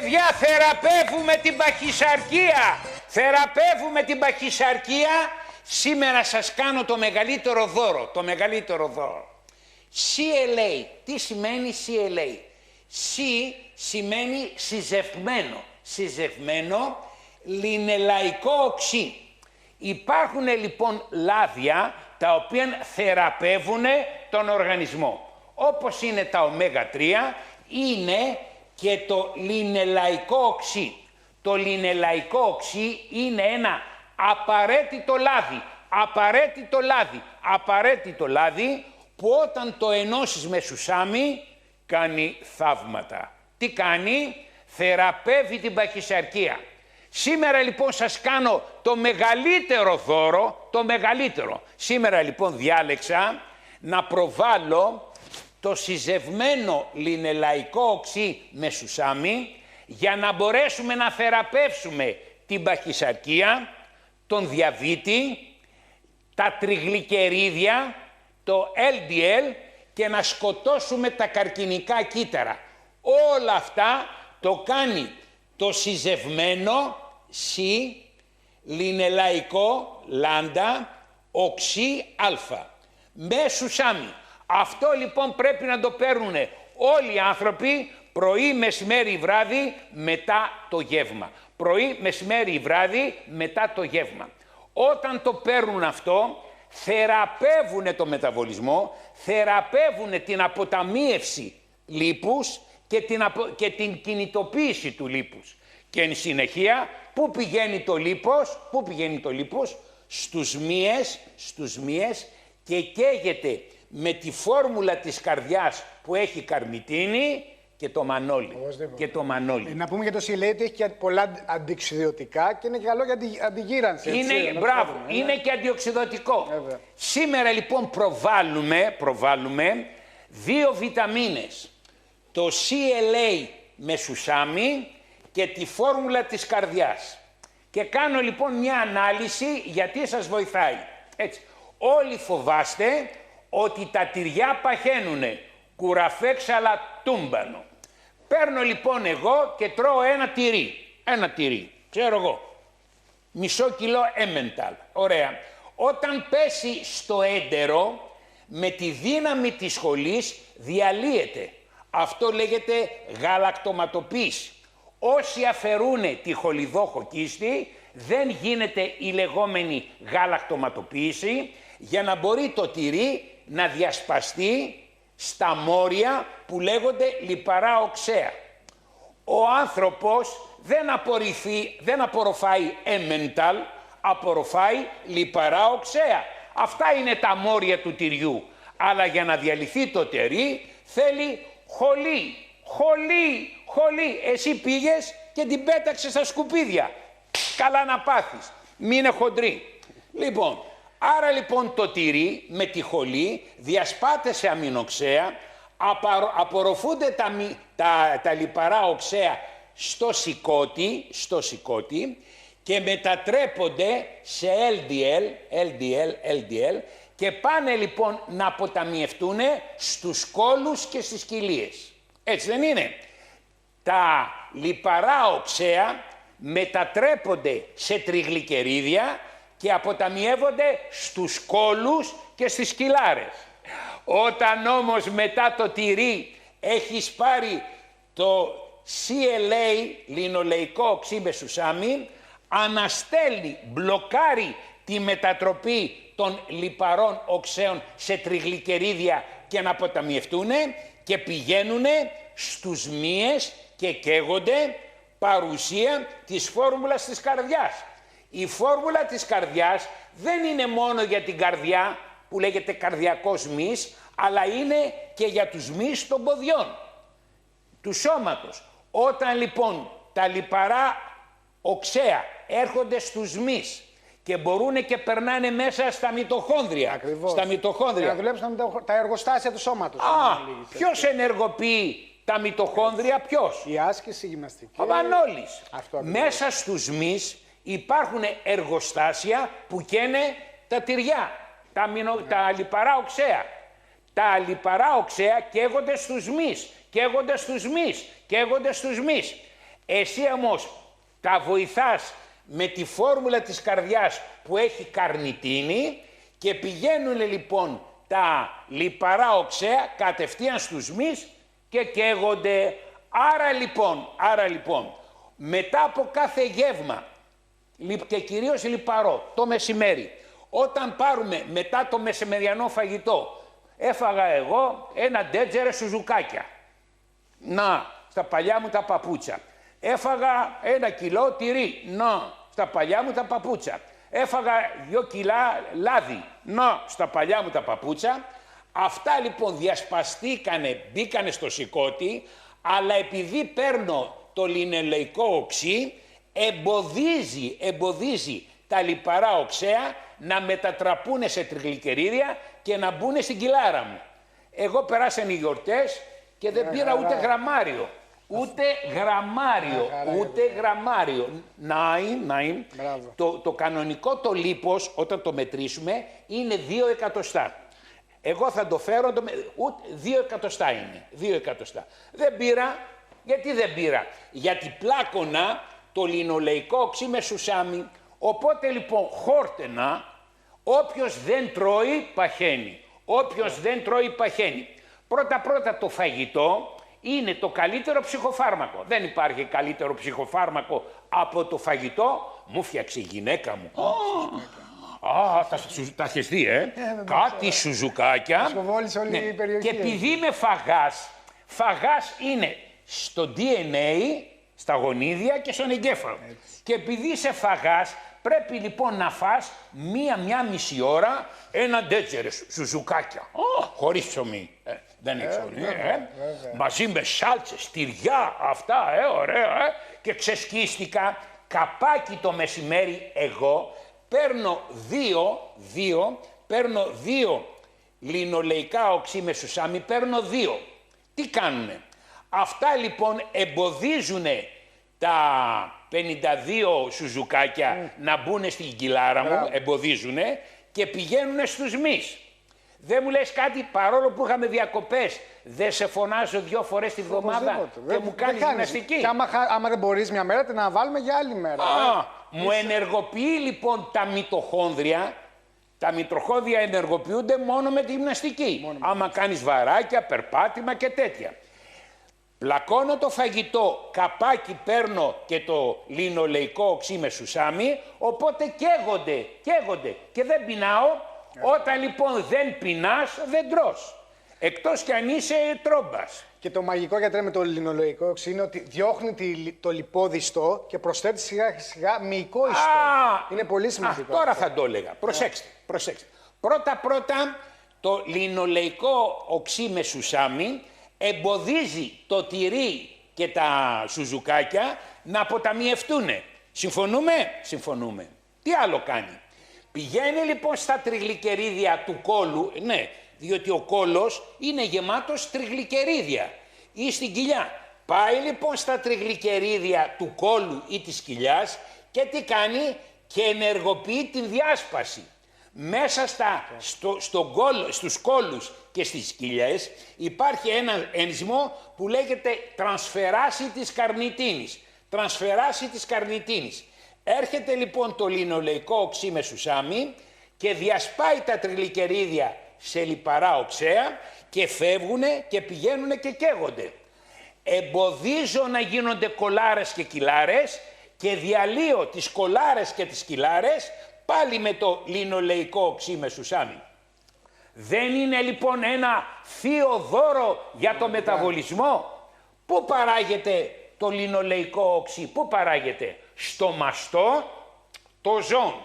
Παιδιά, θεραπεύουμε την παχυσαρκία. Θεραπεύουμε την παχυσαρκία. Σήμερα σας κάνω το μεγαλύτερο δώρο. Το μεγαλύτερο δώρο. CLA. Τι σημαίνει CLA? C σημαίνει συζευμένο. Συζευμένο λινελαϊκό οξύ. Υπάρχουν λοιπόν λάδια τα οποία θεραπεύουν τον οργανισμό. Όπως είναι τα ω3, είναι και το λινελαϊκό οξύ. Το λινελαϊκό οξύ είναι ένα απαραίτητο λάδι. Απαραίτητο λάδι. Απαραίτητο λάδι που όταν το ενώσεις με σουσάμι κάνει θαύματα. Τι κάνει? Θεραπεύει την παχυσαρκία. Σήμερα λοιπόν σας κάνω το μεγαλύτερο δώρο, το μεγαλύτερο. Σήμερα λοιπόν διάλεξα να προβάλλω το συζευμένο λινελαϊκό οξύ με σουσάμι για να μπορέσουμε να θεραπεύσουμε την παχυσαρκία, τον διαβήτη, τα τριγλικερίδια, το LDL και να σκοτώσουμε τα καρκινικά κύτταρα. Όλα αυτά το κάνει το συζευμένο λινελαϊκό λάντα οξύ α με σουσάμι. Αυτό λοιπόν πρέπει να το παίρνουν όλοι οι άνθρωποι πρωί, μεσημέρι, βράδυ μετά το γεύμα. Πρωί, μεσημέρι, βράδυ μετά το γεύμα. Όταν το παίρνουν αυτό, θεραπεύουν το μεταβολισμό, θεραπεύουν την αποταμίευση λίπους και την κινητοποίηση του λίπους. Και εν συνεχεία, πού πηγαίνει το λίπος? Πού πηγαίνει το λίπος? Στους μυες και καίγεται με τη φόρμουλα της καρδιάς που έχει καρνιτίνη και το μανόλι. Και το μανόλι. Να πούμε για το CLA ότι έχει και πολλά αντιοξυδωτικά και είναι και καλό για την αντιγύρανση. Είναι, μπράβο, είναι και αντιοξυδωτικό. Σήμερα λοιπόν προβάλλουμε δύο βιταμίνες. Το CLA με σουσάμι και τη φόρμουλα της καρδιάς. Και κάνω λοιπόν μια ανάλυση γιατί σας βοηθάει. Έτσι. Όλοι φοβάστε ότι τα τυριά παχαίνουνε. Κουραφέξαλα τούμπανο. Παίρνω λοιπόν εγώ και τρώω ένα τυρί. Ξέρω εγώ. Μισό κιλό Emmental. Ωραία. Όταν πέσει στο έντερο, με τη δύναμη της σχολής διαλύεται. Αυτό λέγεται γαλακτοματοποίηση. Όσοι αφαιρούνε τη χολιδόχο κίστη, δεν γίνεται η λεγόμενη γαλακτοματοποίηση για να μπορεί το τυρί να διασπαστεί στα μόρια που λέγονται λιπαρά οξέα. Ο άνθρωπος δεν απορροφάει Emmental, απορροφάει λιπαρά οξέα. Αυτά είναι τα μόρια του τυριού. Αλλά για να διαλυθεί το τυρί θέλει χολή. Εσύ πήγες και την πέταξες στα σκουπίδια. Καλά να πάθεις. Μην είναι χοντρή. Λοιπόν, άρα λοιπόν το τυρί με τη χολή διασπάται σε αμινοξέα, απορροφούνται τα λιπαρά οξέα στο σηκώτη και μετατρέπονται σε LDL και πάνε λοιπόν να αποταμιευτούν στους κόλους και στις κοιλίες. Έτσι δεν είναι? Τα λιπαρά οξέα μετατρέπονται σε τριγλικερίδια και αποταμιεύονται στους κόλους και στις κοιλάρες. Όταν όμως μετά το τυρί έχεις πάρει το CLA, λινολεϊκό οξύ με σουσάμι, αναστέλνει, μπλοκάρει τη μετατροπή των λιπαρών οξέων σε τριγλικερίδια και να αποταμιευτούν και πηγαίνουν στους μυες και καίγονται παρουσία της φόρμουλας της καρδιάς. Η φόρμουλα της καρδιάς δεν είναι μόνο για την καρδιά που λέγεται καρδιακός μυς, αλλά είναι και για τους μυς των ποδιών, του σώματος. Όταν λοιπόν τα λιπαρά οξέα έρχονται στους μυς και μπορούν και περνάνε μέσα στα μυτοχόνδρια. Ακριβώς. Στα μυτοχόνδρια. Για να δουλέψουν τα εργοστάσια του σώματος. Ποιος ενεργοποιεί τα μυτοχόνδρια, ποιος? Η άσκηση, η γυμναστική. Ο Μανώλης. Μέσα στους μυς υπάρχουν εργοστάσια που καίνε τα τυριά, τα λιπαρά οξέα. Τα λιπαρά οξέα καίγονται στους μυς, καίγονται στους μυς. Εσύ όμως τα βοηθάς με τη φόρμουλα της καρδιάς που έχει καρνιτίνη και πηγαίνουν λοιπόν τα λιπαρά οξέα κατευθείαν στους μυς και καίγονται. Άρα λοιπόν, μετά από κάθε γεύμα και κυρίως λιπαρό το μεσημέρι, όταν πάρουμε μετά το μεσημεριανό φαγητό, έφαγα εγώ ένα ντέτζερε σουζουκάκια. Να, στα παλιά μου τα παπούτσα. Έφαγα 1 κιλό τυρί. Να, στα παλιά μου τα παπούτσα. Έφαγα 2 κιλά λάδι. Να, στα παλιά μου τα παπούτσα. Αυτά λοιπόν διασπαστήκανε, μπήκανε στο σηκώτη, αλλά επειδή παίρνω το λινολεϊκό οξύ, εμποδίζει τα λιπαρά οξέα να μετατραπούν σε τριγλικερίδια και να μπουν στην κοιλάρα μου. Εγώ περάσανε οι γιορτές και δεν πήρα ούτε γραμμάριο. Ούτε γραμμάριο. Νάιν. Το κανονικό το λίπος, όταν το μετρήσουμε, είναι 2 εκατοστά. Εγώ θα το φέρω, 2 εκατοστά είναι. 2 εκατοστά. Δεν πήρα. Γιατί δεν πήρα? Γιατί πλάκωνα το λινολεϊκό οξύ με σουσάμι. Οπότε λοιπόν χόρτενα, όποιος δεν τρώει παχαίνει. Πρώτα το φαγητό είναι το καλύτερο ψυχοφάρμακο. Δεν υπάρχει καλύτερο ψυχοφάρμακο από το φαγητό. Μου φτιάξε η γυναίκα μου. Τα έχεις δει, κάτι σουζουκάκια. Σκοβόλησε όλη η περιοχή. Και επειδή είμαι φαγάς είναι στο DNA, στα γονίδια και στον εγκέφαλο. Και επειδή είσαι φαγάς, πρέπει λοιπόν να φας μία μισή ώρα ένα ντέτσερε σουζουκάκια. Χωρίς ψωμί. Δεν έχει ψωμί. Μαζί με σάλτσες, τυριά, αυτά, ωραία. Και ξεσκίστηκα καπάκι το μεσημέρι εγώ. Παίρνω δύο λινολεϊκά οξύ με σουσάμι, παίρνω 2. Τι κάνουνε? Αυτά λοιπόν εμποδίζουν τα 52 σουζουκάκια να μπουν στην κοιλάρα μου, εμποδίζουνε και πηγαίνουν στους μυς. Δεν μου λες κάτι, παρόλο που είχαμε διακοπές, δεν σε φωνάζω 2 φορές τη βδομάδα και μου κάνεις γυμναστική? Και άμα δεν μπορείς μια μέρα, να βάλουμε για άλλη μέρα. Μου ενεργοποιεί λοιπόν τα μυτοχόνδρια. Τα μυτοχόνδρια ενεργοποιούνται μόνο με τη γυμναστική. Άμα κάνεις βαράκια, περπάτημα και τέτοια. Πλακώνω το φαγητό, καπάκι παίρνω και το λινολεϊκό οξύ με σουσάμι, οπότε καίγονται και δεν πεινάω. Όταν λοιπόν δεν πεινάς, δεν τρως. Εκτός κι αν είσαι τρόμπας. Και το μαγικό, γιατρέ, με το λινολεϊκό οξύ είναι ότι διώχνει το λιπόδι ιστό και προσθέτει σιγά σιγά μυϊκό ιστό. Είναι πολύ σημαντικό. Τώρα θα το έλεγα. Προσέξτε. Πρώτα το λινολεϊκό οξύ με σουσάμι εμποδίζει το τυρί και τα σουζουκάκια να αποταμιευτούνε. Συμφωνούμε. Τι άλλο κάνει? Πηγαίνει λοιπόν στα τριγλικερίδια του κόλου, διότι ο κόλος είναι γεμάτος τριγλικερίδια ή στην κοιλιά. Πάει λοιπόν στα τριγλικερίδια του κόλου ή της κοιλιάς και τι κάνει? Και ενεργοποιεί την διάσπαση. Μέσα στους κόλους και στις κοιλιές υπάρχει ένα ενζυμό που λέγεται τρανσφεράση της καρνιτίνης. Έρχεται λοιπόν το λινολεϊκό οξύ με σουσάμι και διασπάει τα τριγλικερίδια σε λιπαρά οξέα και φεύγουνε και πηγαίνουνε και καίγονται. Εμποδίζω να γίνονται κολάρες και κοιλάρες και διαλύω τις κολάρες και τις κοιλάρες πάλι με το λινολεϊκό οξύ με σουσάμι. Δεν είναι λοιπόν ένα θείο δώρο για το μεταβολισμό? Πού παράγεται το λινολεϊκό οξύ? Πού παράγεται? Στο μαστό των ζώων.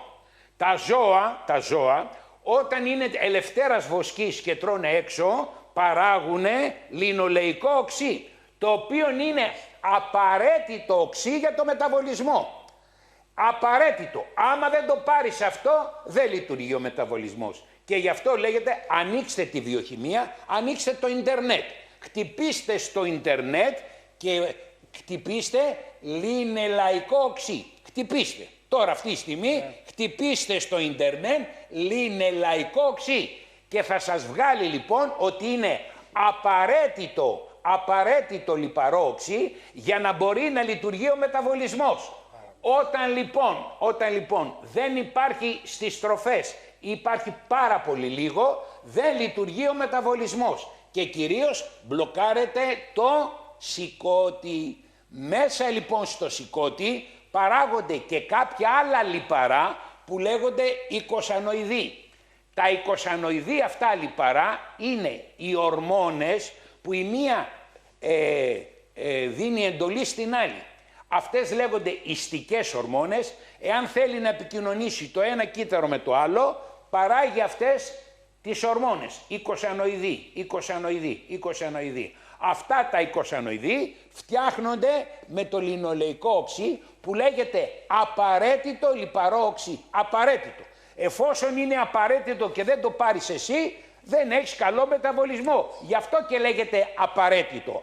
Τα ζώα όταν είναι ελευθέρας βοσκής και τρώνε έξω, παράγουνε λινολεϊκό οξύ, το οποίο είναι απαραίτητο οξύ για το μεταβολισμό. Απαραίτητο. Άμα δεν το πάρεις αυτό, δεν λειτουργεί ο μεταβολισμός. Και γι' αυτό λέγεται, ανοίξτε τη βιοχημία, ανοίξτε το ίντερνετ. Χτυπήστε στο ίντερνετ και χτυπήστε λινολεϊκό οξύ. Χτυπήστε. Τώρα αυτή τη στιγμή χτυπήστε στο ίντερνετ λινολεϊκό οξύ και θα σας βγάλει λοιπόν ότι είναι απαραίτητο λιπαρό οξύ για να μπορεί να λειτουργεί ο μεταβολισμός. Όταν λοιπόν δεν υπάρχει στις τροφές, υπάρχει πάρα πολύ λίγο, δεν λειτουργεί ο μεταβολισμός και κυρίως μπλοκάρεται το σηκώτη. Μέσα λοιπόν στο σηκώτη παράγονται και κάποια άλλα λιπαρά που λέγονται εικοσανοειδή. Τα εικοσανοειδή αυτά λιπαρά είναι οι ορμόνες που η μία δίνει εντολή στην άλλη. Αυτές λέγονται ιστικές ορμόνες. Εάν θέλει να επικοινωνήσει το ένα κύτταρο με το άλλο, παράγει αυτές τις ορμόνες. Εικοσανοειδή. Αυτά τα εικοσανοειδή φτιάχνονται με το λινολεϊκό οξύ που λέγεται απαραίτητο λιπαρό οξύ. Απαραίτητο. Εφόσον είναι απαραίτητο και δεν το πάρεις εσύ, δεν έχεις καλό μεταβολισμό. Γι' αυτό και λέγεται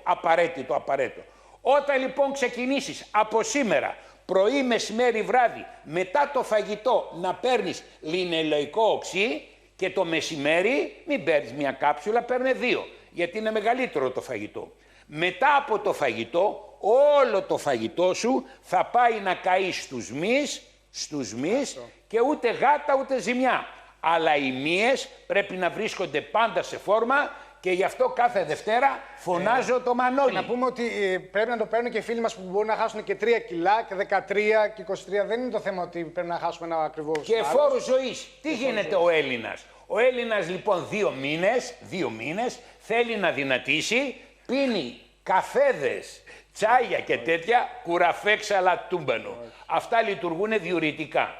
απαραίτητο. Όταν λοιπόν ξεκινήσεις από σήμερα, πρωί, μεσημέρι, βράδυ, μετά το φαγητό να παίρνεις λινολεϊκό οξύ και το μεσημέρι μην παίρνεις μια κάψουλα, παίρνε 2, γιατί είναι μεγαλύτερο το φαγητό. Μετά από το φαγητό, όλο το φαγητό σου θα πάει να καεί στους μυς και ούτε γάτα ούτε ζημιά. Αλλά οι μύες πρέπει να βρίσκονται πάντα σε φόρμα και γι' αυτό κάθε Δευτέρα φωνάζω το Μανώλη. Να πούμε ότι πρέπει να το παίρνουν και φίλοι μας που μπορούν να χάσουν και 3 κιλά και 13 και 23. Δεν είναι το θέμα ότι πρέπει να χάσουμε ένα ακριβώς. Και φόρο ζωής. Τι γίνεται ο Έλληνας. Ο Έλληνας λοιπόν 2 μήνες θέλει να δυνατήσει, πίνει καφέδες, τσάγια και τέτοια, κουραφέξαλα τούμπανο. Αυτά λειτουργούν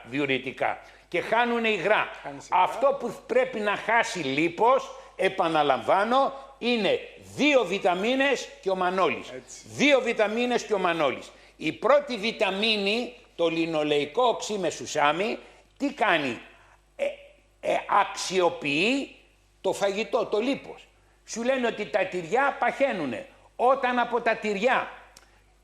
διουρητικά και χάνουν υγρά. Αυτό που πρέπει να χάσει λίπος, επαναλαμβάνω, είναι 2 βιταμίνες και ο Μανώλης. 2 βιταμίνες και ο Μανώλης. Η πρώτη βιταμίνη, το λινολεϊκό οξύ με σουσάμι, τι κάνει? Αξιοποιεί το φαγητό, το λίπος. Σου λένε ότι τα τυριά παχαίνουνε. Όταν από τα τυριά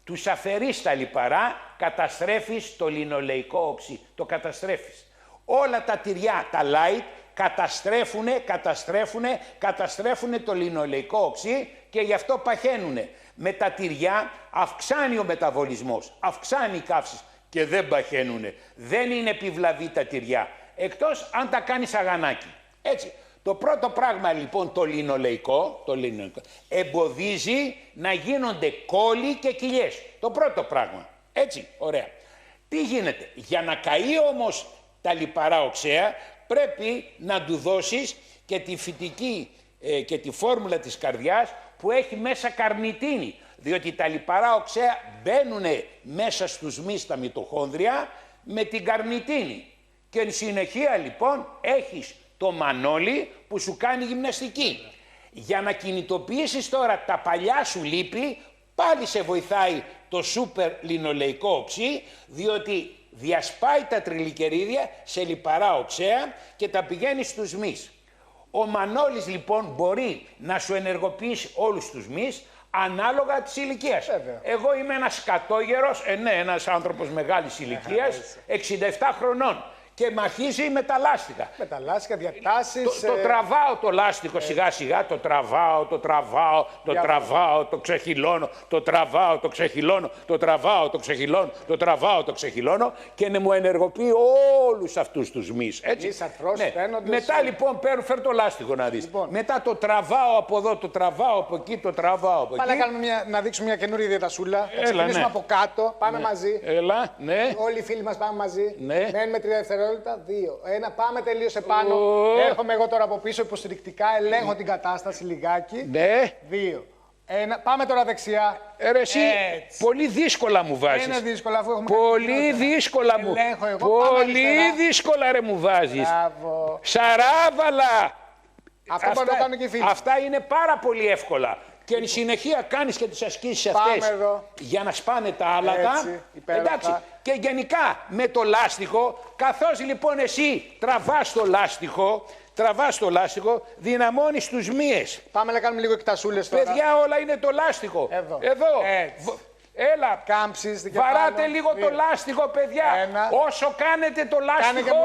τους αφαιρείς τα λιπαρά, καταστρέφεις το λινολεϊκό οξύ. Το καταστρέφεις. Όλα τα τυριά, τα light, καταστρέφουνε το λινολεϊκό οξύ και γι' αυτό παχαίνουνε. Με τα τυριά αυξάνει ο μεταβολισμός, αυξάνει η καύση και δεν παχαίνουνε. Δεν είναι επιβλαβή τα τυριά, εκτός αν τα κάνεις αγανάκι. Έτσι. Το πρώτο πράγμα λοιπόν το λινολεϊκό εμποδίζει να γίνονται κόλλοι και κοιλιές. Το πρώτο πράγμα. Έτσι, ωραία. Τι γίνεται? Για να καεί όμως τα λιπαρά οξέα πρέπει να του δώσεις και τη φυτική και τη φόρμουλα της καρδιάς που έχει μέσα καρνιτίνη. Διότι τα λιπαρά οξέα μπαίνουν μέσα στους μυς τα μυτοχόνδρια με την καρνιτίνη. Και εν συνεχεία λοιπόν έχεις το Μανώλη που σου κάνει γυμναστική. Για να κινητοποιήσεις τώρα τα παλιά σου λίπη, πάλι σε βοηθάει το σούπερ λινολεϊκό οξύ, διότι διασπάει τα τριλικερίδια σε λιπαρά οξέα και τα πηγαίνει στους μυς. Ο Μανώλης λοιπόν μπορεί να σου ενεργοποιήσει όλους τους μυς ανάλογα της ηλικίας. Εγώ είμαι ένας σκατόγερος, ένας άνθρωπος μεγάλης ηλικίας, 67 χρονών. Και μαχίζει με τα λάστιχα. Με τα λάστιχα, διατάσεις. Το τραβάω το λάστιχο σιγά σιγά, το τραβάω, το ξεχυλώνω, το τραβάω, το ξεχυλώνω, το τραβάω, το ξεχυλώνω, το τραβάω, το ξεχυλώνω και μου ενεργοποιεί όλους αυτούς τους μυς. Έτσι. Μετά λοιπόν φέρ το λάστιχο να δεις. Λοιπόν. Μετά το τραβάω από εδώ, το τραβάω από εκεί, το τραβάω από εκεί. Πάμε να δείξουμε μια καινούργια διατασούλα. Θα ξεκινήσουμε από κάτω, πάμε μαζί. Έλα, ναι. Όλοι οι φίλοι μας πάμε μαζί. Μένουμε 3 δευτερόλεπτα. 2. 1. Πάμε τελείως επάνω. Έρχομαι εγώ τώρα από πίσω υποστηρικτικά. Ελέγχω την κατάσταση λιγάκι. Ναι. 2. 1. Πάμε τώρα δεξιά. Εσύ πολύ δύσκολα μου βάζεις. Είναι δύσκολα αφού έχουμε πολύ δύσκολα μου. Ελέγχω εγώ. Πολύ δύσκολα ρε μου βάζεις. Μπράβο. Σαράβαλα. Αυτό μπορεί να το κάνουν και οι φίλοι. Αυτά είναι πάρα πολύ εύκολα. Και εν συνεχεία κάνεις και τις ασκήσεις αυτές για να σπάνε τα άλατα. Εντάξει. Και γενικά με το λάστιχο, καθώς λοιπόν εσύ τραβάς το λάστιχο, δυναμώνεις τους μύες. Πάμε να κάνουμε λίγο εκτασούλες τώρα. Παιδιά, όλα είναι το λάστιχο. Εδώ. Έλα, κάμψεις, βαράτε λίγο το λάστιχο, παιδιά. Όσο κάνετε το λάστιχο,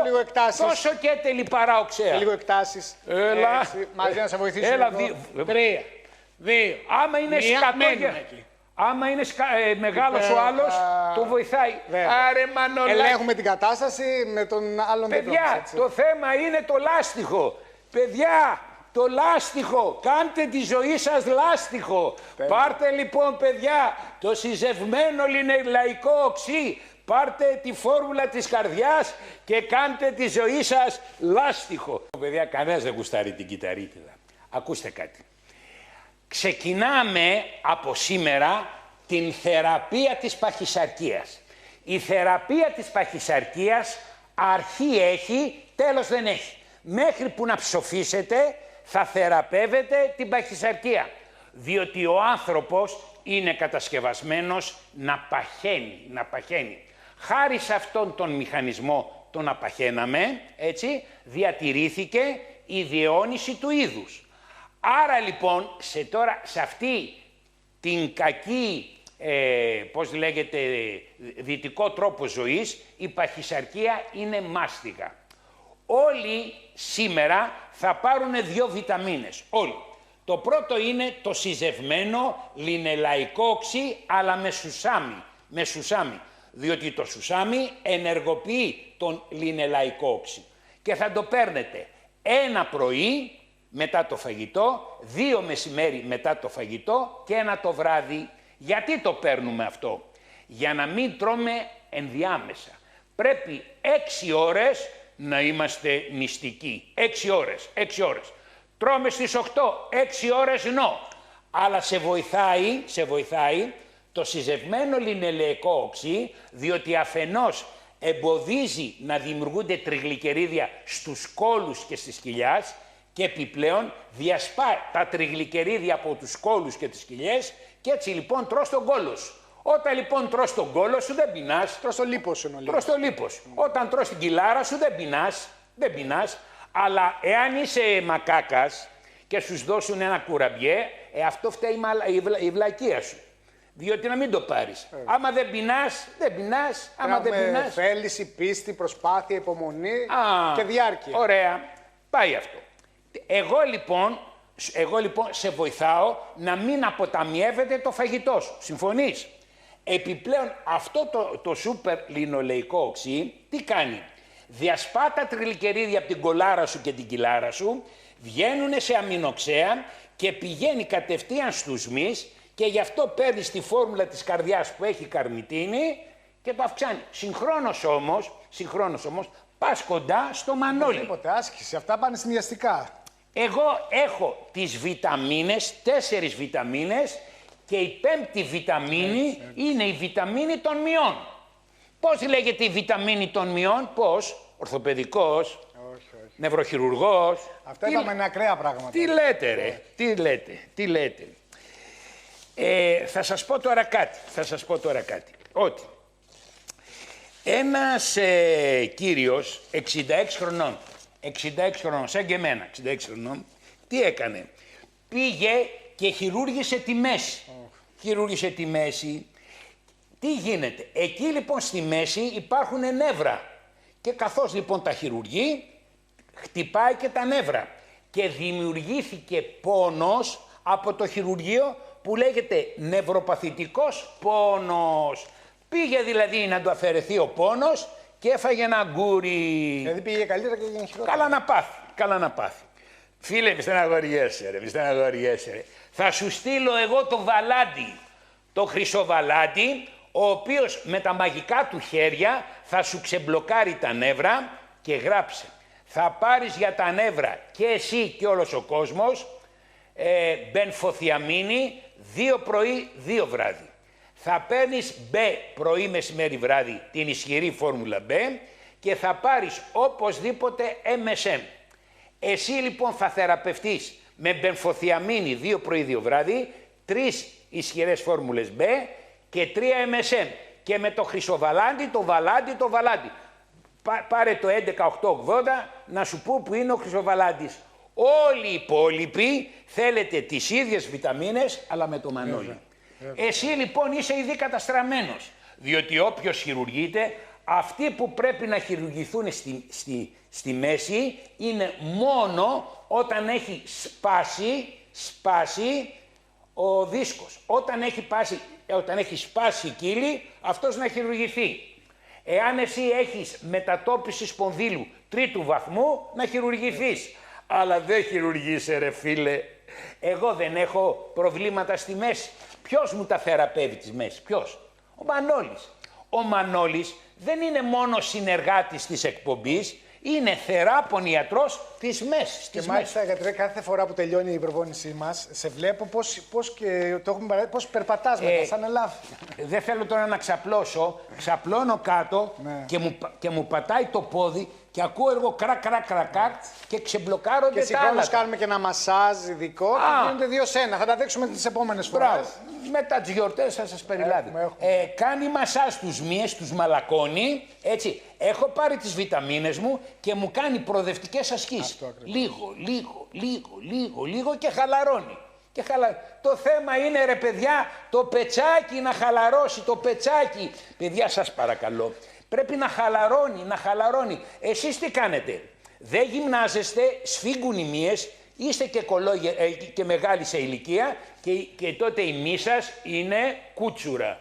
τόσο και λιπαρά οξέα. Και λίγο εκτάσεις. Έλα. Μαζί να σε βοηθήσουμε. Έλα, 3. 2. Άμα είναι άμα είναι μεγάλος ο άλλος, το βοηθάει. Άρε Μανολάκη. Ελέγχουμε την κατάσταση με τον άλλον δίπλα. Παιδιά, το θέμα είναι το λάστιχο. Παιδιά, το λάστιχο. Κάντε τη ζωή σας λάστιχο. Πάρτε λοιπόν, παιδιά, το συζευμένο λινελαϊκό οξύ. Πάρτε τη φόρμουλα της καρδιάς και κάντε τη ζωή σας λάστιχο. Παιδιά, κανένας δεν γουστάρει την κυταρίτιδα. Ακούστε κάτι. Ξεκινάμε από σήμερα την θεραπεία της παχυσαρκίας. Η θεραπεία της παχυσαρκίας αρχή έχει, τέλος δεν έχει. Μέχρι που να ψοφήσετε θα θεραπεύετε την παχυσαρκία. Διότι ο άνθρωπος είναι κατασκευασμένος να παχαίνει. Χάρη σε αυτόν τον μηχανισμό το να παχαίναμε, έτσι, διατηρήθηκε η διαιώνιση του είδους. Άρα λοιπόν, σε αυτή την κακή, δυτικό τρόπο ζωής, η παχυσαρκία είναι μάστιγα. Όλοι σήμερα θα πάρουν 2 βιταμίνες, όλοι. Το πρώτο είναι το συζευμένο λινελαϊκό οξύ, αλλά με σουσάμι, διότι το σουσάμι ενεργοποιεί τον λινελαϊκό οξύ. Και θα το παίρνετε 1 πρωί, μετά το φαγητό, 2 μεσημέρι μετά το φαγητό και 1 το βράδυ. Γιατί το παίρνουμε αυτό? Για να μην τρώμε ενδιάμεσα. Πρέπει 6 ώρες να είμαστε νηστικοί. 6 ώρες. Τρώμε στις 8, 6 ώρες Αλλά σε βοηθάει το συζευμένο λινελαϊκό οξύ, διότι αφενός εμποδίζει να δημιουργούνται τριγλικερίδια στους κόλους και στις κοιλιάς, και επιπλέον διασπάει τα τριγλικερίδια από τους κόλους και τις κοιλιές και έτσι λοιπόν τρως τον κόλο σου. Όταν λοιπόν τρως τον κόλο σου δεν πεινάς. Τρως το λίπος σου. Τρως το λίπος. Όταν τρως την κοιλάρα σου δεν πεινάς. Αλλά εάν είσαι μακάκας και σου δώσουν ένα κουραμπιέ, αυτό φταίει η βλακεία σου. Διότι να μην το πάρεις. Άμα δεν πεινάς, άμα δεν πεινάς. Θέληση, πίστη, προσπάθεια, υπομονή και διάρκεια. Ωραία. Πάει αυτό. Εγώ λοιπόν σε βοηθάω να μην αποταμιεύεται το φαγητό σου. Συμφωνείς? Επιπλέον αυτό το σούπερ λινολαϊκό οξύ τι κάνει? Διασπά τα τριγλικερίδια από την κολάρα σου και την κοιλάρα σου, βγαίνουν σε αμινοξέα και πηγαίνει κατευθείαν στους μυς και γι' αυτό παίρνεις τη φόρμουλα της καρδιάς που έχει καρνιτίνη και το αυξάνει. Συγχρόνως όμως πας κοντά στο μανόλι. Τίποτε άσκηση, αυτά πάνε συνδυαστικά. Εγώ έχω τις βιταμίνες, 4 βιταμίνες και η 5η βιταμίνη είναι η βιταμίνη των μειών. Πώς λέγεται η βιταμίνη των μειών? Πώς? Ορθοπαιδικός, όχι. Νευροχειρουργός. Αυτά είπαμε είναι ακραία πράγματα. Τι λέτε ρε, τι λέτε. Θα σας πω τώρα κάτι. Ότι ένας κύριος 66 χρονών, σαν και εμένα, 66 χρονών, τι έκανε? Πήγε και χειρούργησε τη μέση. Τι γίνεται? Εκεί λοιπόν στη μέση υπάρχουν νεύρα. Και καθώς λοιπόν τα χειρουργεί, χτυπάει και τα νεύρα. Και δημιουργήθηκε πόνος από το χειρουργείο που λέγεται νευροπαθητικός πόνος. Πήγε δηλαδή να του αφαιρεθεί ο πόνος και έφαγε ένα γκούρι. Δηλαδή πήγε καλύτερα και έγινε χειρότερα. Καλά να πάθει. Φίλε, μη στεναχωριέσαι ρε. Θα σου στείλω εγώ το βαλάντι, το χρυσοβαλάντι, ο οποίος με τα μαγικά του χέρια θα σου ξεμπλοκάρει τα νεύρα και γράψε. Θα πάρεις για τα νεύρα και εσύ και όλος ο κόσμος μπενφοθιαμίνη 2 πρωί, 2 βράδυ. Θα παίρνεις μπε πρωί, μεσημέρι, βράδυ την ισχυρή φόρμουλα μπε και θα πάρεις οπωσδήποτε MSM. Εσύ λοιπόν θα θεραπευτείς με μπενφοθιαμίνη 2 πρωί, 2 βράδυ, 3 ισχυρές φόρμουλες μπε και 3 MSM. Και με το χρυσοβαλάντι, το βαλάντι. Πάρε το 11-8-80 να σου πω που είναι ο χρυσοβαλάντης. Όλοι οι υπόλοιποι θέλετε τις ίδιες βιταμίνες αλλά με το μανόλι. Εσύ λοιπόν είσαι ήδη καταστραμμένος, διότι όποιος χειρουργείται, αυτοί που πρέπει να χειρουργηθούν στη μέση είναι μόνο όταν έχει σπάσει ο δίσκος. Όταν έχει σπάσει η κύλη, αυτός να χειρουργηθεί. Εάν εσύ έχεις μετατόπιση σπονδύλου 3ου βαθμού, να χειρουργηθείς. Αλλά δεν χειρουργείσαι ρε φίλε. Εγώ δεν έχω προβλήματα στη μέση. Ποιος μου τα θεραπεύει της μέσης, ποιος? Ο Μανώλης. Ο Μανώλης δεν είναι μόνο συνεργάτης της εκπομπής, είναι θεράπων ιατρός της μέσης. Και μάλιστα, γιατρέ, κάθε φορά που τελειώνει η προπόνησή μας, σε βλέπω πώς περπατάς μετά, σαν ελάφι. Δεν θέλω τώρα να ξαπλώσω, ξαπλώνω κάτω και μου πατάει το πόδι και ακούω εγώ κρακ και ξεμπλοκάρονται και τα άλλα. Και κάνουμε και ένα μασάζ ειδικό και γίνονται 2-1. Θα τα δείξουμε τις επόμενες φορές. Μετά τις γιορτές θα σας περιλάβει. Κάνει μασάζ τους μύες, τους μαλακώνει, έτσι. Έχω πάρει τις βιταμίνες μου και μου κάνει προοδευτικές ασκήσεις. Λίγο και χαλαρώνει. Το θέμα είναι ρε παιδιά, το πετσάκι να χαλαρώσει, το πετσάκι. Παιδιά σας παρακαλώ, πρέπει να χαλαρώνει. Εσείς τι κάνετε? Δεν γυμνάζεστε, σφίγγουν οι μύες, είστε και μεγάλοι σε ηλικία και τότε η μύη σας είναι κούτσουρα.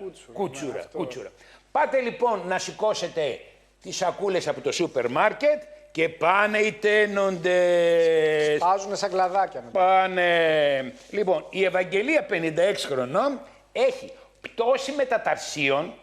Πάτε λοιπόν να σηκώσετε τις σακούλες από το σούπερ μάρκετ και πάνε οι τένοντες. Σπάζουνε σαν κλαδάκια. Πάνε. Λοιπόν, η Ευαγγελία 56 χρονών έχει πτώση μεταταρσίων.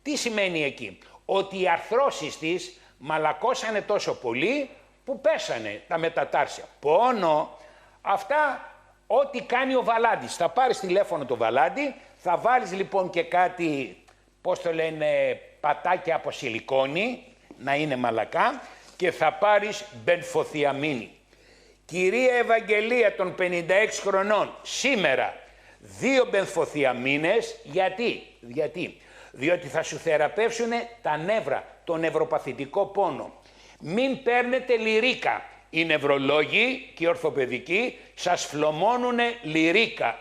Τι σημαίνει εκεί? Ότι οι αρθρώσεις της μαλακώσανε τόσο πολύ που πέσανε τα μετατάρσια. Πόνο. Αυτά ό,τι κάνει ο Βαλάντης. Θα πάρεις τηλέφωνο το Βαλάντη, θα βάλεις λοιπόν και κάτι, πώς το λένε, πατάκια από σιλικόνη, να είναι μαλακά, και θα πάρεις μπενφοθιαμίνη. Κυρία Ευαγγελία των 56 χρονών, σήμερα 2 μπενφοθιαμίνες, γιατί? Διότι θα σου θεραπεύσουν τα νεύρα, το νευροπαθητικό πόνο. Μην παίρνετε λυρίκα. Οι νευρολόγοι και οι ορθοπαιδικοί σας φλωμώνουν λυρίκα.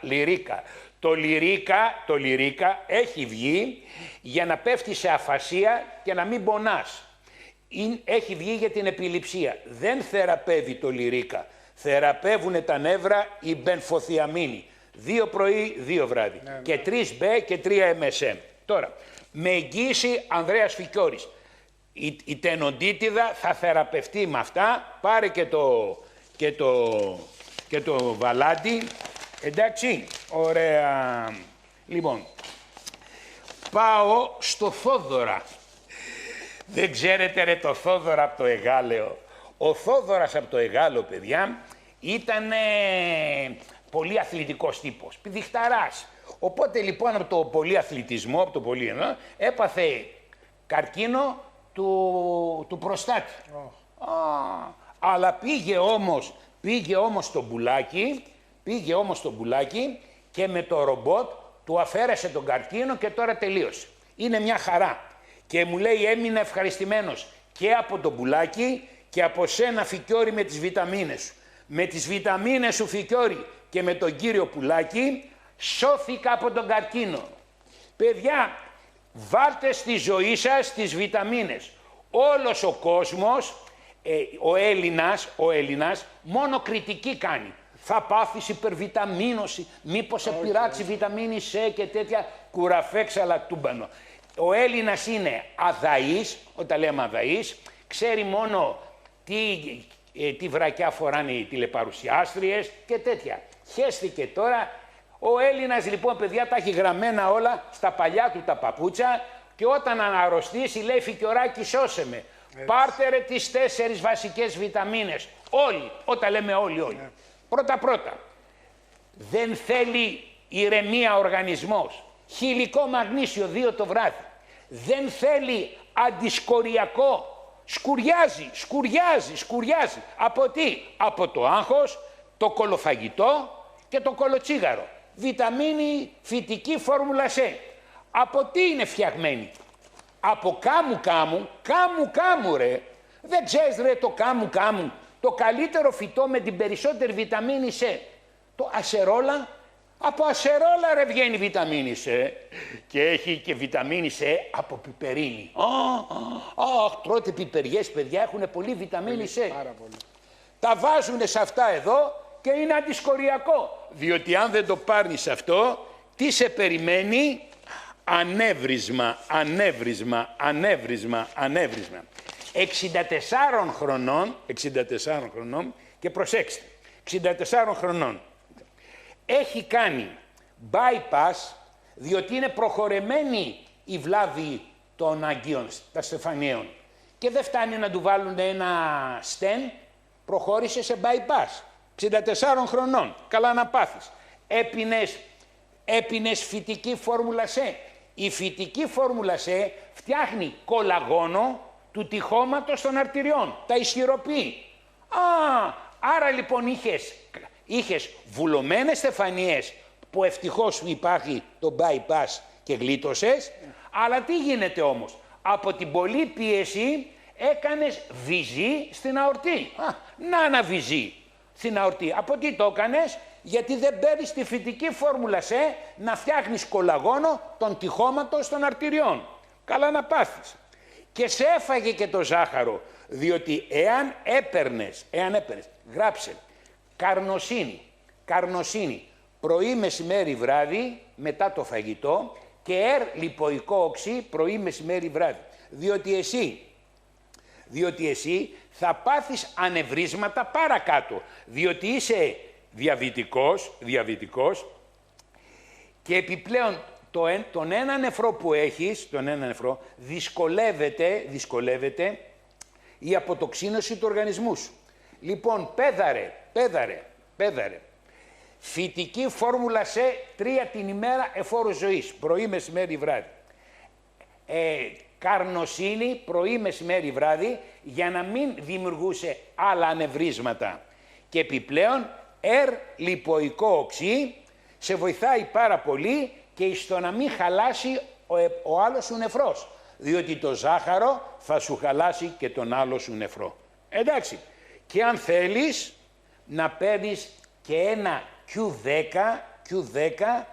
Το λυρίκα έχει βγει για να πέφτει σε αφασία και να μην πονάς. Έχει βγει για την επιληψία. Δεν θεραπεύει το λυρίκα. Θεραπεύουν τα νεύρα η μπενφοθιαμίνη. 2 πρωί, 2 βράδυ. Και 3 μπε και 3 MSM. Τώρα, με εγγύηση Ανδρέας Φικιώρης. Η τενοντίτιδα θα θεραπευτεί με αυτά. Πάρε και το Βαλάντι. Εντάξει, ωραία. Λοιπόν, πάω στο Θόδωρα. Δεν ξέρετε ρε το Θόδωρα από το Εγάλεο. Ο Θόδωρας από το Εγάλεο, παιδιά, ήταν πολύ αθλητικός τύπος, πηδιχταράς. Οπότε λοιπόν από το πολύ αθλητισμό, έπαθε καρκίνο του προστάτη. Αλλά πήγε όμως στο μπουλάκι και με το ρομπότ του αφαίρεσε τον καρκίνο και τώρα τελείωσε. Είναι μια χαρά. Και μου λέει έμεινα ευχαριστημένος και από το μπουλάκι και από σένα Φικιώρη με τις βιταμίνες σου. Με τις βιταμίνες σου Φικιώρη και με τον κύριο Πουλάκη σώθηκα από τον καρκίνο. Παιδιά, βάλτε στη ζωή σας τις βιταμίνες. Όλος ο κόσμος, ο Έλληνας, μόνο κριτική κάνει. Θα πάθεις υπερβιταμίνωση, μήπως σε πειράξει βιταμίνη C και τέτοια κουραφέξαλα τούμπανο. Ο Έλληνας είναι αδαής, όταν λέμε αδαής, ξέρει μόνο τι βρακιά φοράνε οι τηλεπαρουσιάστριες και τέτοια. Χέστηκε τώρα. Ο Έλληνας λοιπόν, παιδιά, τα έχει γραμμένα όλα στα παλιά του τα παπούτσα και όταν αναρρωστήσει λέει Φικιωράκη σώσε με. Πάρτε ρε τις 4 βασικές βιταμίνες. Όλοι, όταν λέμε όλοι. Πρώτα. Δεν θέλει ηρεμία ο οργανισμός. Χιλικό μαγνήσιο 2 το βράδυ. Δεν θέλει αντισκοριακό. Σκουριάζει. Από τι? Από το άγχος, το κολοφαγητό και το κολοτσίγαρο. Βιταμίνη φυτική φόρμουλα C. Από τι είναι φτιαγμένη? Από κάμου ρε. Δεν ξέρεις ρε το κάμου. Το καλύτερο φυτό με την περισσότερη βιταμίνη C. Το ασερόλα. Από ασερόλα ρε βγαίνει βιταμίνη C. Και έχει και βιταμίνη C από πιπερίνη. Τρώτε πιπεριές παιδιά, έχουν πολύ βιταμίνη C. Πάρα πολύ. Τα βάζουνε σε αυτά εδώ και είναι αντισκοριακό. Διότι αν δεν το πάρνεις αυτό, τι σε περιμένει? Ανέβρισμα, ανέβρισμα, ανέβρισμα, ανέβρισμα. 64 χρονών και προσέξτε, 64 χρονών έχει κάνει bypass, διότι είναι προχωρεμένη η βλάβη των Αγίων, τα Στεφανίων, και δεν φτάνει να του βάλουν ένα στεν, προχώρησε σε bypass. 64 χρονών, καλά να πάθεις. Έπινες φυτική φόρμουλα C. Η φυτική φόρμουλα C φτιάχνει κολαγόνο του τυχώματος των αρτηριών, τα ισχυροποιεί. Άρα λοιπόν είχες βουλωμένες στεφανιές που ευτυχώς σου υπάρχει το bypass και γλίτωσες, αλλά τι γίνεται όμως? Από την πολλή πίεση έκανες βυζί στην αορτή. Να βυζί στην αορτή. Από τι το έκανες? Γιατί δεν παίρνεις τη φυτική φόρμουλα C να φτιάχνεις κολαγόνο των τυχώματος των αρτηριών. Καλά να πάθεις. Και σε έφαγε και το ζάχαρο, διότι εάν έπαιρνες, γράψε καρνοσίνη, πρωί, μεσημέρι, βράδυ, μετά το φαγητό, και λιποϊκό οξύ, πρωί, μεσημέρι, βράδυ. Διότι εσύ θα πάθεις ανεβρίσματα παρακάτω, διότι είσαι διαβητικός και επιπλέον τον ένα νεφρό που έχεις, δυσκολεύεται η αποτοξίνωση του οργανισμού σου. Λοιπόν, πέδαρε. Φυτική φόρμουλα C 3 την ημέρα εφόρου ζωής, πρωί, μεσημέρι, βράδυ. Καρνοσίνη, πρωί, μεσημέρι, βράδυ, για να μην δημιουργούσε άλλα ανεβρίσματα. Και επιπλέον, λιποϊκό οξύ, σε βοηθάει πάρα πολύ και στο να μην χαλάσει ο άλλος σου νεφρός. Διότι το ζάχαρο θα σου χαλάσει και τον άλλο σου νεφρό. Εντάξει. Και αν θέλεις να παίρνεις και ένα Q10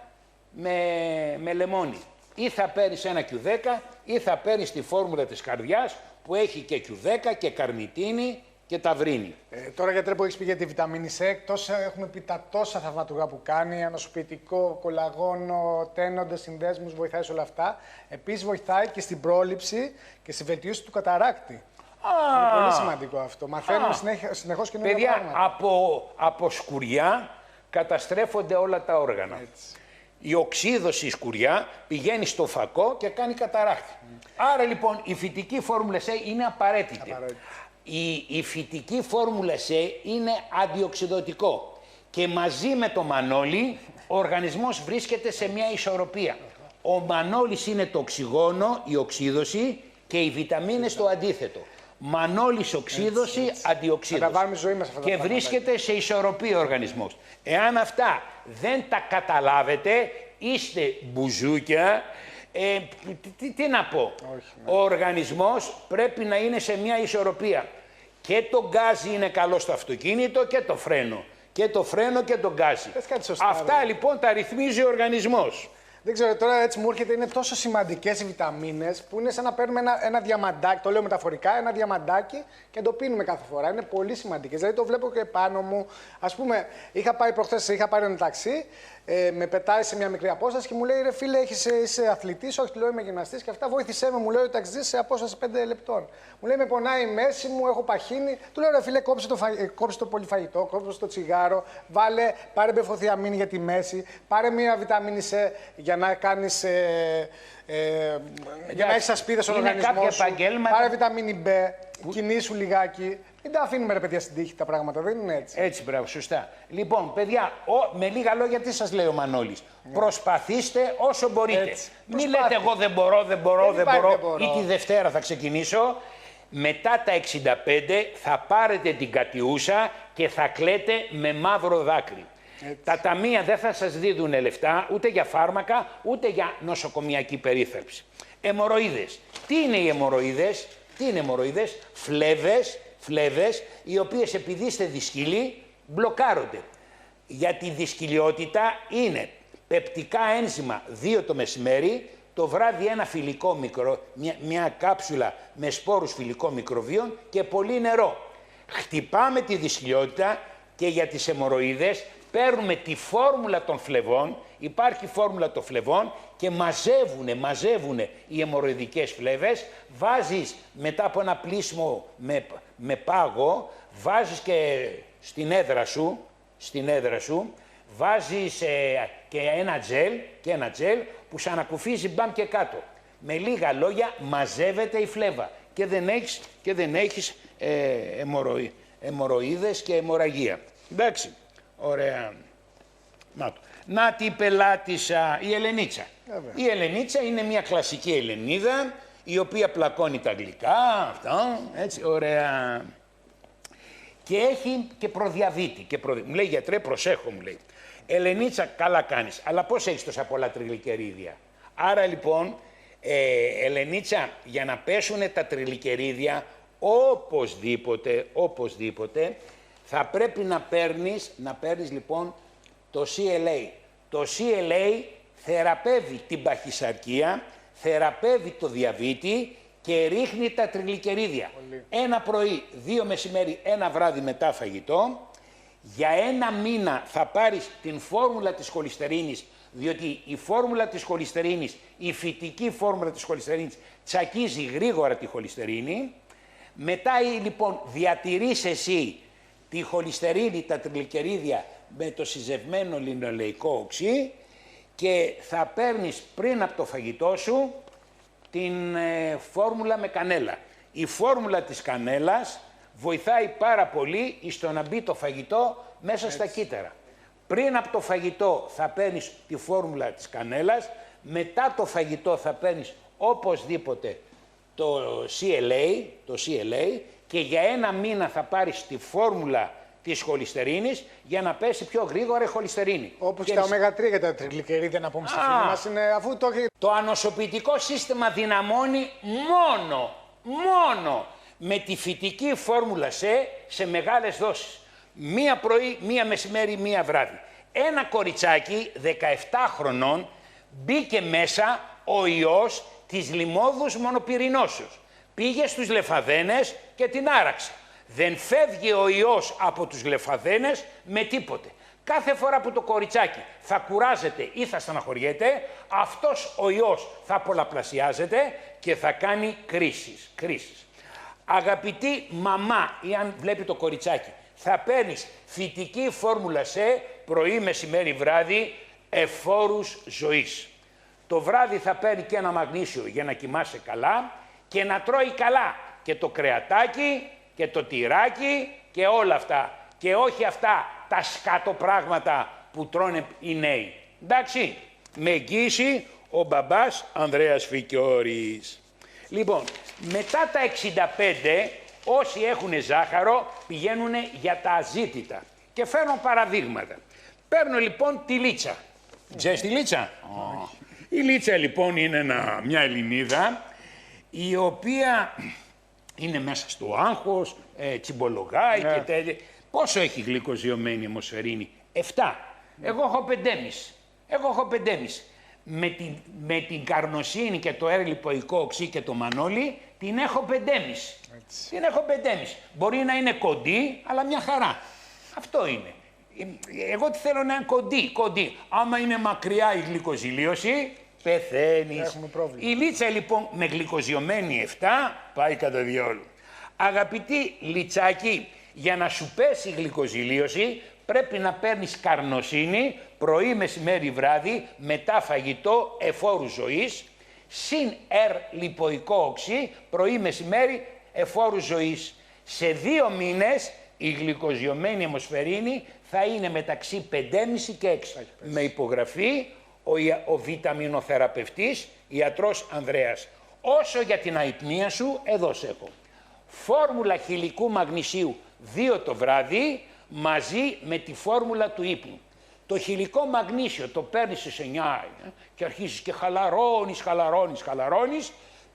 με λεμόνι. Ή θα παίρνεις ένα Q10 ή θα παίρνεις τη φόρμουλα της καρδιάς που έχει και Q10 και καρνιτίνη και ταυρίνη. Τώρα, γιατρέ, που έχεις πει για τη βιταμίνη C, εκτός έχουμε πει τα τόσα θαυματουργά που κάνει, ανοσοποιητικό, κολαγόνο, τένοντες, συνδέσμους, βοηθάει σε όλα αυτά. Επίσης βοηθάει και στην πρόληψη και στη βελτίωση του καταράκτη. Είναι πολύ σημαντικό αυτό. Μαθαίνουμε συνεχώς καινούργια πράγματα. Παιδιά, από σκουριά καταστρέφονται όλα τα όργανα. Έτσι. Η οξύδωση σκουριά πηγαίνει στο φακό και κάνει καταράκτη. Άρα λοιπόν η φυτική φόρμουλα C είναι απαραίτητη. Η φυτική φόρμουλα C είναι αντιοξυδωτικό και μαζί με το μανόλι ο οργανισμός βρίσκεται σε μια ισορροπία. Ο μανόλις είναι το οξυγόνο, η οξύδωση, και οι βιταμίνες το αντίθετο. Μανόλις οξύδωση, αντιοξύδωση. Και βρίσκεται σε ισορροπία ο οργανισμός. Εάν αυτά δεν τα καταλάβετε, είστε μπουζούκια. Τι να πω. Ο οργανισμός πρέπει να είναι σε μια ισορροπία. Και το γκάζι είναι καλό στο αυτοκίνητο και το φρένο. Και το φρένο και το γκάζι. Αυτά λοιπόν τα ρυθμίζει ο οργανισμός. Δεν ξέρω, τώρα έτσι μου έρχεται, είναι τόσο σημαντικές οι βιταμίνες που είναι σαν να παίρνουμε ένα διαμαντάκι, το λέω μεταφορικά, ένα διαμαντάκι και το πίνουμε κάθε φορά. Είναι πολύ σημαντικές. Δηλαδή το βλέπω και πάνω μου. Ας πούμε, είχα πάει προχθές, είχα πάρει ένα ταξί, με πετάει σε μια μικρή απόσταση και μου λέει: ρε φίλε, είσαι αθλητής? Όχι, του λέω: είμαι γυμναστής και αυτά. Βοήθησέ με, μου λέει ο ταξιτζής, σε απόσταση 5 λεπτών. Μου λέει: με πονάει η μέση μου, έχω παχύνει. Του λέω: ρε φίλε, κόψε το πολύ φαγητό, κόψε το τσιγάρο, πάρε μπεφοθιαμίνη για τη μέση, πάρε μια βιταμίνη C για να κάνεις. Για να έχεις ασπίδες στον οργανισμό σου. Πάρε βιταμίνη B, κινήσου λιγάκι. Μην τα αφήνουμε, ρε παιδιά, στην τύχη τα πράγματα, δεν είναι έτσι. Έτσι, μπράβο, σωστά. Λοιπόν, παιδιά, με λίγα λόγια, τι σας λέει ο Μανώλης. Προσπαθήστε όσο μπορείτε. Μην λέτε εγώ δεν μπορώ ή τη Δευτέρα θα ξεκινήσω. Μετά τα 65 θα πάρετε την κατιούσα και θα κλαίτε με μαύρο δάκρυ. Έτσι. Τα ταμεία δεν θα σας δίδουν λεφτά ούτε για φάρμακα, ούτε για νοσοκομιακή περίθαλψη. Αιμορροίδες. Τι είναι οι αιμορροίδες? Φλέβες, οι οποίες επειδή είστε δυσκύλοι, μπλοκάρονται. Για τη δυσκυλιότητα είναι πεπτικά ένζημα 2 το μεσημέρι, το βράδυ ένα φιλικό μια κάψουλα με σπόρους φιλικών μικροβίων και πολύ νερό. Χτυπάμε τη δυσκυλιότητα και για τις αιμορροίδες παίρνουμε τη φόρμουλα των φλεβών, υπάρχει φόρμουλα των φλεβών και μαζεύουν οι αιμορροειδικές φλέβες, βάζεις μετά από ένα πλύσιμο με πάγο, βάζεις και στην έδρα σου, βάζεις και ένα τζέλ που σε ανακουφίζει μπαμ και κάτω. Με λίγα λόγια μαζεύεται η φλέβα και δεν έχεις αιμορροίδες και αιμορραγία. Εντάξει, ωραία. Να τη πελάτησα, η Ελενίτσα. Η Ελενίτσα είναι μια κλασική Ελληνίδα, η οποία πλακώνει τα γλυκά, αυτά, έτσι, ωραία. Και έχει και προδιαβήτη. Μου λέει, γιατρέ, προσέχω, μου λέει. Ελενίτσα, καλά κάνεις, αλλά πώς έχεις τόσα πολλά τριγλικερίδια? Άρα λοιπόν, Ελενίτσα, για να πέσουν τα τριγλικερίδια, οπωσδήποτε, θα πρέπει να παίρνεις λοιπόν το CLA. Το CLA θεραπεύει την παχυσαρκία, θεραπεύει το διαβήτη και ρίχνει τα τριγλικερίδια. Ένα πρωί, 2 μεσημέρι, ένα βράδυ μετά φαγητό. Για 1 μήνα θα πάρεις την φόρμουλα της χολυστερίνης, διότι η φόρμουλα της χολυστερίνης, η φυτική φόρμουλα της χολυστερίνης τσακίζει γρήγορα τη χολυστερίνη. Μετά λοιπόν διατηρείς εσύ τη χολυστερίνη, τα τριγλικερίδια με το συζευμένο λινολεϊκό οξύ και θα παίρνεις πριν από το φαγητό σου την φόρμουλα με κανέλα. Η φόρμουλα της κανέλας βοηθάει πάρα πολύ στο να μπει το φαγητό μέσα στα κύτταρα. Πριν από το φαγητό θα παίρνεις τη φόρμουλα της κανέλας, μετά το φαγητό θα παίρνεις οπωσδήποτε το CLA και για 1 μήνα θα πάρεις τη φόρμουλα της χολυστερίνης για να πέσει πιο γρήγορα η χολυστερίνη. Όπως και τα ω3 για τα τριγλικερίδια, να πούμε στη φίλη μας, είναι αφού το έχει... Το ανοσοποιητικό σύστημα δυναμώνει μόνο με τη φυτική φόρμουλα σε μεγάλες δόσεις. 1 πρωί, 1 μεσημέρι, 1 βράδυ. Ένα κοριτσάκι 17 χρονών μπήκε μέσα ο ιός της λιμώδους μονοπυρηνώσεως. Πήγε στους λεφαδένες και την άραξε. Δεν φεύγει ο ιός από τους λεφαδένες με τίποτε. Κάθε φορά που το κοριτσάκι θα κουράζεται ή θα στεναχωριέται, αυτός ο ιός θα πολλαπλασιάζεται και θα κάνει κρίσεις. Αγαπητή μαμά, ή αν βλέπει το κοριτσάκι, θα παίρνεις φυτική φόρμουλα πρωί, μεσημέρι, βράδυ, εφόρους ζωής. Το βράδυ θα παίρνει και ένα μαγνήσιο για να κοιμάσαι καλά και να τρώει καλά και το κρεατάκι και το τυράκι και όλα αυτά. Και όχι αυτά τα σκατοπράγματα που τρώνε οι νέοι. Εντάξει, με εγγύηση ο μπαμπάς Ανδρέας Φικιώρης. Λοιπόν, μετά τα 65, όσοι έχουν ζάχαρο πηγαίνουν για τα αζήτητα. Και φέρνω παραδείγματα. Παίρνω λοιπόν τη Λίτσα. Ξέρεις τη Λίτσα? Η Λίτσα λοιπόν είναι μια Ελληνίδα η οποία είναι μέσα στο άγχος, τσιμπολογάει και τέτοια. Πόσο έχει γλυκοζιωμένη η αιμοσφαιρίνη? 7. Εγώ έχω 5,5. Με την καρνοσύνη και το ερλιποϊκό οξύ και το μανόλι την έχω 5,5. Την έχω 5,5. Μπορεί να είναι κοντή, αλλά μια χαρά. Αυτό είναι. Εγώ τι θέλω να είναι κοντή. Άμα είναι μακριά η γλυκοζηλίωση, πεθαίνεις. Έχουμε πρόβλημα. Η Λίτσα λοιπόν με γλυκοζιωμένη 7 πάει κατά διόλου. Αγαπητή Λιτσάκη, για να σου πέσει η γλυκοζηλίωση πρέπει να παίρνεις καρνοσύνη πρωί, μεσημέρι, βράδυ, μετά φαγητό εφόρου ζωής, συν λιποϊκό οξύ, πρωί, μεσημέρι, εφόρου ζωής. Σε 2 μήνες η γλυκοζιωμένη αιμοσφαιρίνη θα είναι μεταξύ 5,5 και 6. Με υπογραφή ο βιταμινοθεραπευτής ιατρός Ανδρέας. Όσο για την αϊπνία σου, εδώ σε έχω. Φόρμουλα χυλικού μαγνησίου 2 το βράδυ μαζί με τη φόρμουλα του ύπνου. Το χυλικό μαγνήσιο το παίρνεις σε 9 και αρχίζεις και χαλαρώνεις,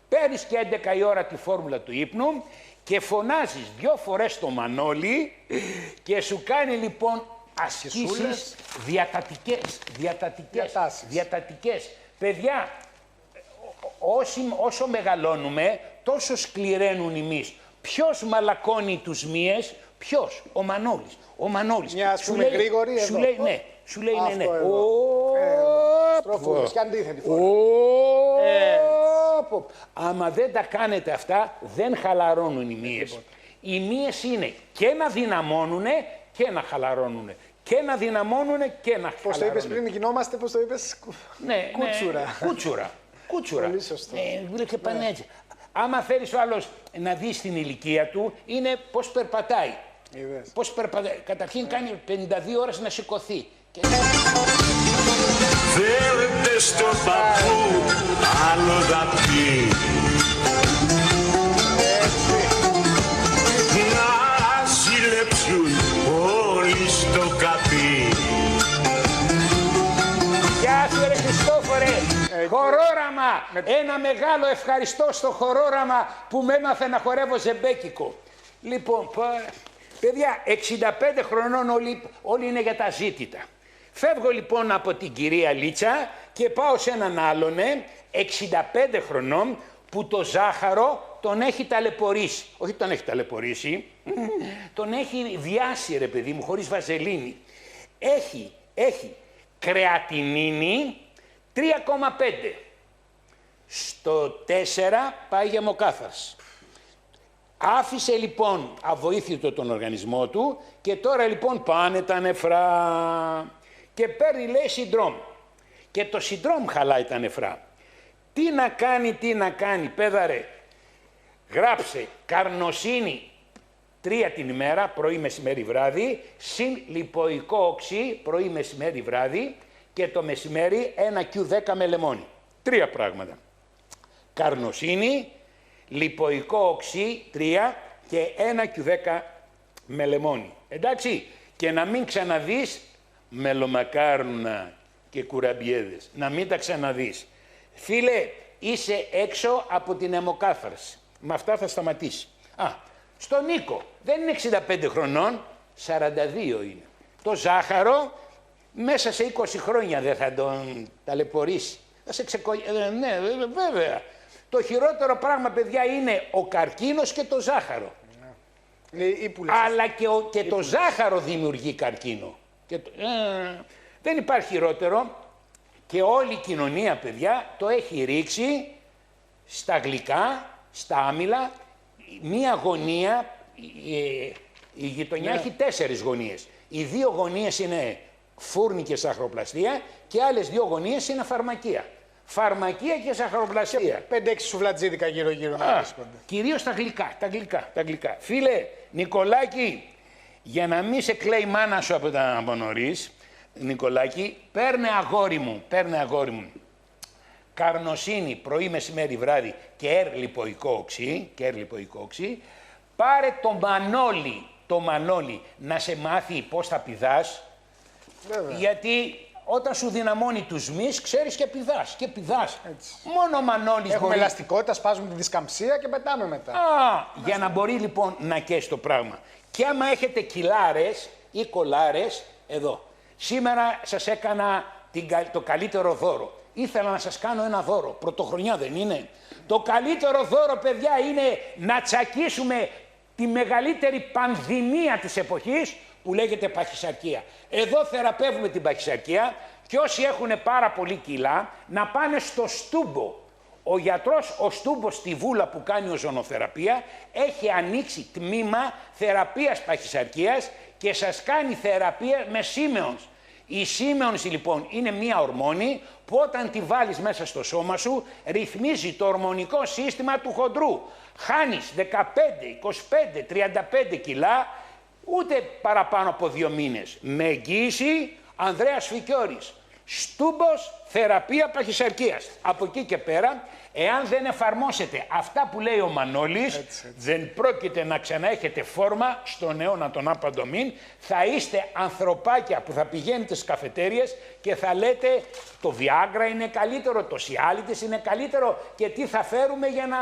παίρνεις και 11 η ώρα τη φόρμουλα του ύπνου και φωνάζεις 2 φορές το μανόλι και σου κάνει λοιπόν ασκήσεις διατατικές. Παιδιά, όσο μεγαλώνουμε τόσο σκληραίνουν οι μυς. Ποιος μαλακώνει τους μύες, Ποιος? Ο Μανώλης. Ο Μανώλης. Μια ας πούμε γρήγορη σου λέει ναι. Σου λέει ναι. Στροφούλες και αντίθετη φορά. Άμα δεν τα κάνετε αυτά, δεν χαλαρώνουν οι μύες. Οι μύες είναι και να δυναμώνουνε και να χαλαρώνουνε. Και να δυναμώνουνε και να χαλαρώνουνε. Πώς το είπες πριν, γινόμαστε, πώς το είπες, κούτσουρα. Κούτσουρα. Πολύ σωστό. Και πάνε έτσι. Άμα θέλεις ο άλλος να δεις την ηλικία του, είναι πώς περπατάει. Πώς περπατάει. Καταρχήν κάνει 52 ώρες να σηκωθεί. Φέρετε στο παππού άλλο δαπί. Να συλλέψουν όλοι στο καπί. Γεια σου ρε Χριστόφορε! Χορόραμα! Ένα μεγάλο ευχαριστώ στο χορόραμα που με έμαθε να χορεύω ζεμπέκικο. Λοιπόν, παιδιά, 65 χρονών όλοι είναι για τα ζήτητα. Φεύγω λοιπόν από την κυρία Λίτσα και πάω σε έναν άλλον 65 χρονών που το ζάχαρο τον έχει ταλαιπωρήσει. Όχι τον έχει ταλαιπωρήσει, τον έχει διάσει ρε παιδί μου χωρίς βαζελίνη. Έχει κρεατινίνη 3,5. Στο 4 πάει για μοκάθαρση. Άφησε λοιπόν αβοήθητο τον οργανισμό του και τώρα λοιπόν πάνε τα νεφρά. Και παίρνει λέει συντρόμ. Και το συντρόμ χαλάει τα νεφρά. Τι να κάνει πέδαρε. Γράψε καρνοσίνη 3 την ημέρα, πρωί, μεσημέρι, βράδυ, συν λιποϊκό οξύ, πρωί, μεσημέρι, βράδυ και το μεσημέρι 1 Q10 με λεμόνι. 3 πράγματα. Καρνοσίνη, λιποϊκό οξύ 3 και 1 Q10 με λεμόνι. Εντάξει, και να μην ξαναδείς μελομακάρουνα και κουραμπιέδες. Να μην τα ξαναδείς. Φίλε, είσαι έξω από την αιμοκάθαρση. Με αυτά θα σταματήσει. Στον Νίκο, δεν είναι 65 χρονών, 42 είναι. Το ζάχαρο μέσα σε 20 χρόνια δεν θα τον ταλαιπωρήσει. Θα σε ναι, βέβαια. Το χειρότερο πράγμα, παιδιά, είναι ο καρκίνος και το ζάχαρο. Αλλά και το ζάχαρο δημιουργεί καρκίνο. Δεν υπάρχει χειρότερο και όλη η κοινωνία, παιδιά, το έχει ρίξει στα γλυκά, στα άμυλα. Μία γωνία, η γειτονιά έχει 4 γωνίες. Οι 2 γωνίες είναι φούρνη και σαχροπλαστεία και άλλες 2 γωνίες είναι φαρμακεία. Φαρμακεία και σαχροπλαστεία. 5-6 σουβλατζίδικα γύρω-γύρω. Κυρίως τα γλυκά. Φίλε, Νικολάκη, για να μην σε κλαίει η μάνα σου από νωρίς, Νικολάκη, παίρνε αγόρι μου. Καρνοσίνη, πρωί, μεσημέρι, βράδυ και λιποϊκό οξύ. Πάρε το Μανώλη να σε μάθει πώς θα πηδάς. Βέβαια. Γιατί όταν σου δυναμώνει τους μυς, ξέρεις και πηδάς. Μόνο ο Μανώλης Έχουμε ελαστικότητα, σπάζουμε τη δισκαμψία και πετάμε μετά. Για να μπορεί λοιπόν να καίει το πράγμα. Και άμα έχετε κιλάρες ή κολάρες, εδώ. Σήμερα σας έκανα το καλύτερο δώρο. Ήθελα να σας κάνω ένα δώρο. Πρωτοχρονιά δεν είναι? Το καλύτερο δώρο, παιδιά, είναι να τσακίσουμε τη μεγαλύτερη πανδημία της εποχής που λέγεται παχυσαρκία. Εδώ θεραπεύουμε την παχυσαρκία και όσοι έχουν πάρα πολύ κιλά να πάνε στο Στούμπο. Ο γιατρός ο Στούμπος στη Βούλα που κάνει οζονοθεραπεία έχει ανοίξει τμήμα θεραπείας παχυσαρκίας και σας κάνει θεραπεία με Siemens. Η Siemens λοιπόν είναι μία ορμόνη που όταν τη βάλεις μέσα στο σώμα σου ρυθμίζει το ορμονικό σύστημα του χοντρού. Χάνεις 15, 25, 35 κιλά ούτε παραπάνω από 2 μήνες. Με εγγύηση Ανδρέας Φικιώρης. Στούμπος, θεραπεία παχυσαρκίας. Από εκεί και πέρα, εάν δεν εφαρμόσετε αυτά που λέει ο Μανώλης, δεν πρόκειται να ξαναέχετε φόρμα στον αιώνα τον άπαντο μην. Θα είστε ανθρωπάκια που θα πηγαίνετε στις καφετέριες και θα λέτε το Viagra είναι καλύτερο, το Cialis είναι καλύτερο και τι θα φέρουμε για να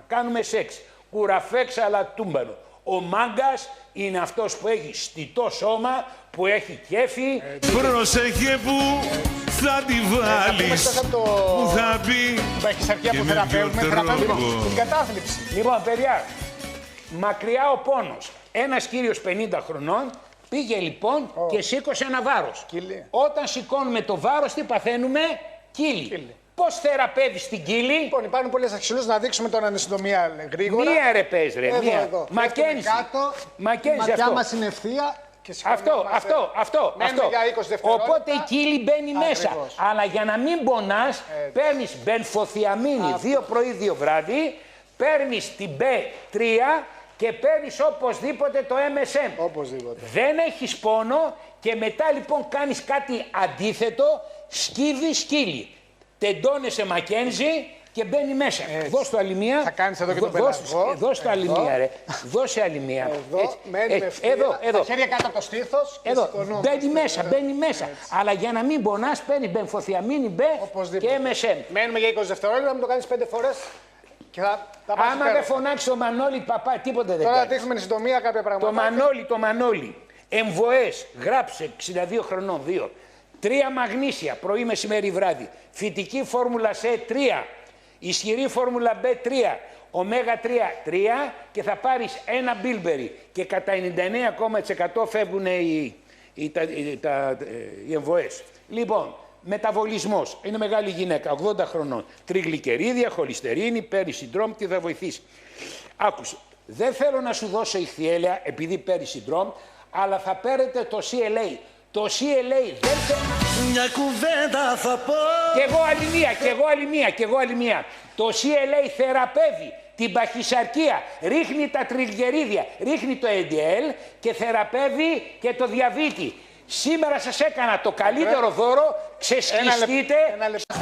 κάνουμε σεξ. Κουραφέξαλα τούμπανο. Ο μάγκας είναι αυτός που έχει στιτό σώμα, που έχει κέφι. Πρόσεχε που θα τη βάλεις, που θα πει την παχυσαρκία που θεραπεύουμε την κατάθλιψη. Λοιπόν, παιδιά, μακριά ο πόνος. Ένας κύριος 50 χρονών πήγε λοιπόν και σήκωσε ένα βάρος. Όταν σηκώνουμε το βάρος, τι παθαίνουμε? Κύλι. Πώς θεραπεύεις την κύλι? Λοιπόν, υπάρχουν πολλές αξιλούς, να δείξουμε τώρα εν συντομία γρήγορα. Μία ρε πες ρε, μία. Εδώ. Μακένζι. Η ματιά μας είναι ευθεία. Αυτό. Για 20 δευτερόλεπτα. Οπότε η κύλη μπαίνει μέσα. Αλλά για να μην πονάς, παίρνεις μπενφοθιαμίνη 2 πρωί 2 βράδυ, παίρνεις την B3 και παίρνεις οπωσδήποτε το MSM. Οπωσδήποτε. Δεν έχεις πόνο και μετά λοιπόν κάνεις κάτι αντίθετο, σκύβει. Τεντώνεσαι Μακένζι και μπαίνει μέσα. Δώσ' του άλλη μία. Θα κάνεις εδώ και τον πελαγό. Δώσ' του άλλη μία ρε. Δώσε άλλη μία. Εδώ. Τα χέρια κάτω από το στήθος. Εδώ. Μπαίνει μέσα. Αλλά για να μην πονάς, παίρνεις μπενφοθιαμίνη B και MSM. Μένουμε για 20 δευτερόλεπτα, να το κάνεις 5 φορές. Άμα δεν φωνάξει το Μανώλη, παπά, τίποτε δεν κάνει. Τώρα δείχνουμε εν συντομία κάποια πράγματα. Το Μανώλη. Εμβοές, γράψε 62 χρονών, 2. 3 μαγνήσια, πρωί, μεσημέρι, βράδυ. Φυτική φόρμουλα C 3. Ισχυρή φόρμουλα B 3. Ωμέγα 3, 3 και θα πάρεις ένα μπίλμπερι. Και κατά 99,% φεύγουν οι εμβοές. Λοιπόν, μεταβολισμός. Είναι μεγάλη γυναίκα, 80 χρονών. Τριγλικερίδια, χολυστερίνη, παίρνει συντρόμ, τι θα βοηθήσει. Άκουσε, δεν θέλω να σου δώσω ηχθιέλαια επειδή παίρνει συντρόμ, αλλά θα παίρνετε το CLA. Το CLA δεν θέλει. Μια κουβέντα θα πω. Κι εγώ άλλη μία. Το CLA θεραπεύει την παχυσαρκία, ρίχνει τα τριγλικερίδια, ρίχνει το LDL και θεραπεύει και το διαβήτη. Σήμερα σας έκανα το καλύτερο δώρο, ξεσκιστείτε. Ένα λεπτό.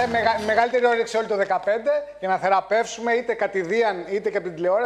Μεγαλύτερη όρεξη όλη το 15 για να θεραπεύσουμε είτε κατηδίαν είτε και από την τηλεόραση.